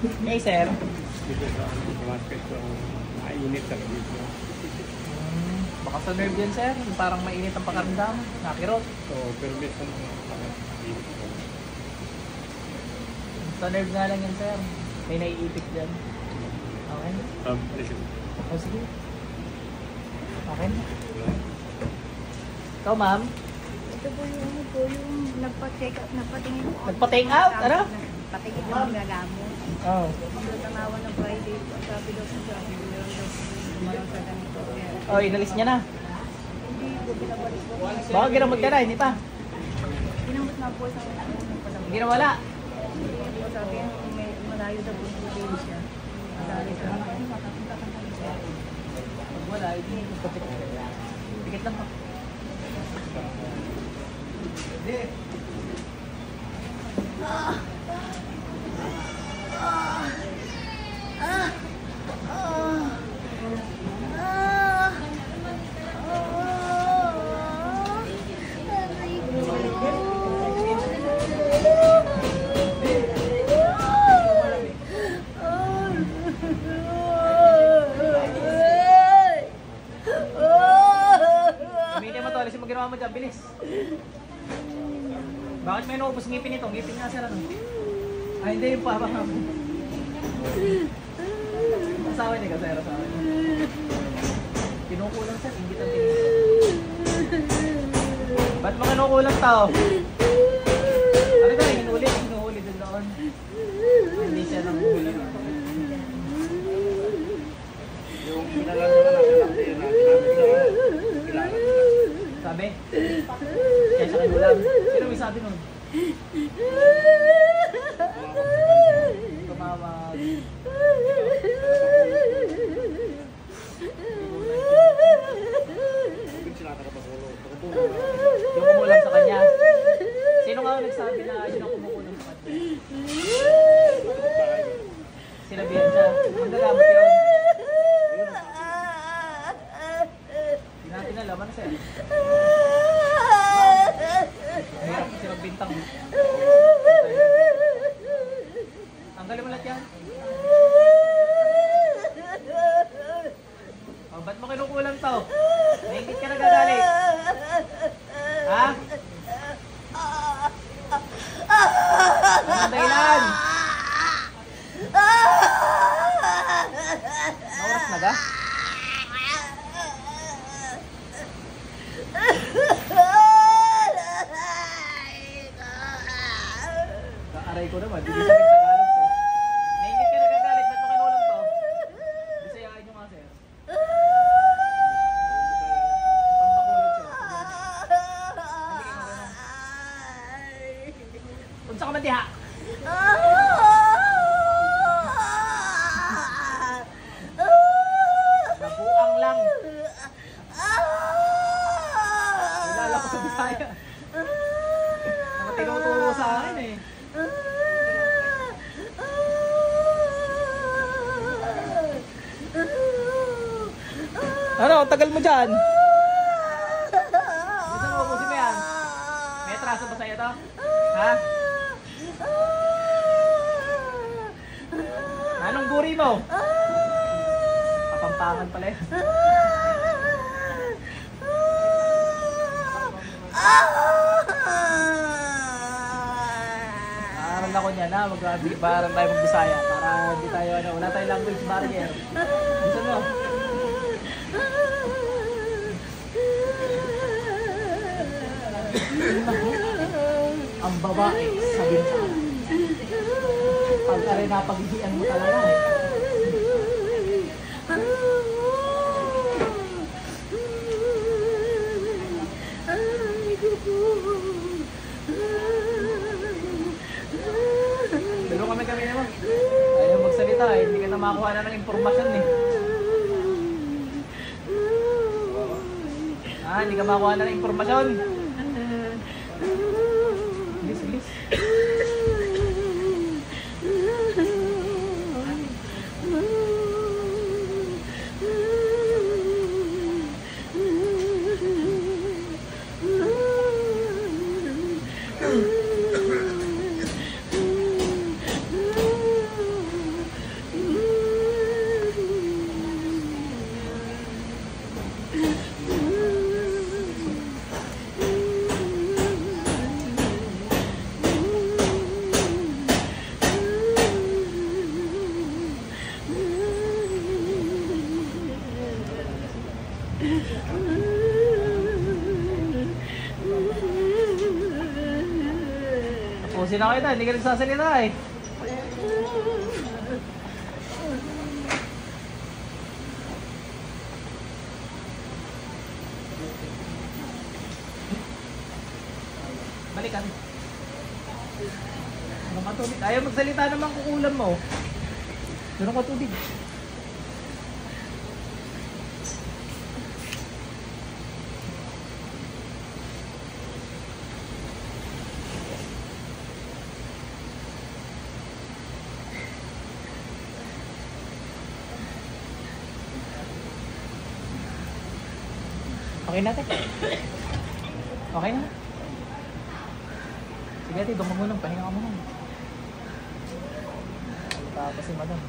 Eh, sir. Dito sa market ko, mainit sa dito. Baka sa nerve yan, sir. Parang mainit ang pakaramdam. Nakirot. So, pero minsan dito. Sa nerve nga lang yan, sir. May naiipit dyan. Okay? Listen. O, sige. Okay. Ikaw, ma'am? Ito po yung nagpa-check out, nagpatingin po. Nagpa-take out? Ano? Patingin po ng gagamot. Oo. Yung tanawa ng Friday po, sabi daw sa sabi, meron daw sumarang sa ganito. Oh, inalis niya na. Hindi po, binabalik po. Baka ginamot ka na, hindi pa. Ginamot na po sa mga Hindi na wala. Hindi po sabi, may malayo daw po yung probinsya. Sabi sa mga, Pag wala, hindi. Pikit lang pa. Gamitin mo to, alisin mo ginawa mo dyan, bilis. Bakit may naubos ngipin ito? Ngipin nga sir, ano? Ay, hindi yung papa nga. Asawa niya ka, sir, asawa niya. Kinukulang sir, hindi ang tingin. Ba't mga kinukulang tao? Ano ka, hinuhuli din doon. Hindi siya nang huli. Yung pinalaro na natin yun natin sa kilala. Sabi? Kaya sa kinulang. Sino may sabi nun? Tumawag. Sila nakapagulong. Yung kumulang sa kanya. Sino nga nagsabi na yun ang kumukulang sa kanya? Sinabihan siya. Ang gagamot yun. Hindi natin alam. Ano sa'yo? Mahirap kasi magbintang. Tanggalin mo lahat yan. Oh, ba't mo kinukulang to? Naingit ka nagagalit. Ha? Anong dahilan? Nauras na ga? Kaaray ko naman, hindi sa Tagalog ko. Naingit ka nagagalit, ba't mo kinulang to? Bisayain nyo nga sir. Unsa ka man diha? Nabuang lang. Kilala ko sa Bisaya. Mga tinuturo sa akin eh. Ano? Tagal mo dyan. Gusto mo ubusin mo yan? May atraso ba sa'yo to? Ha? Anong buri mo? Kapampangan pala eh. Aral ako niya na, mag-aral tayo mag-Bisaya para hindi tayo, ano, wala tayong language barrier. Gusto mo? Ang babae sa bintana. Pag-aray na pag-ihian mo talaga eh. Tulungan kami naman. Ayaw magsalita eh. Hindi ka na makakuha na ng impormasyon eh. Hindi ka makakuha na ng impormasyon. Bilis, bilis. Tapusin na kita, hindi ka nagsasalita eh. Balikan. Meron ka tubig. Ayaw magsalita naman kukulam mo. Meron ka tubig. Okay na, te. Okay na. Sige, ate, doon ka muna. Pahinga ka muna. Tapos si madam.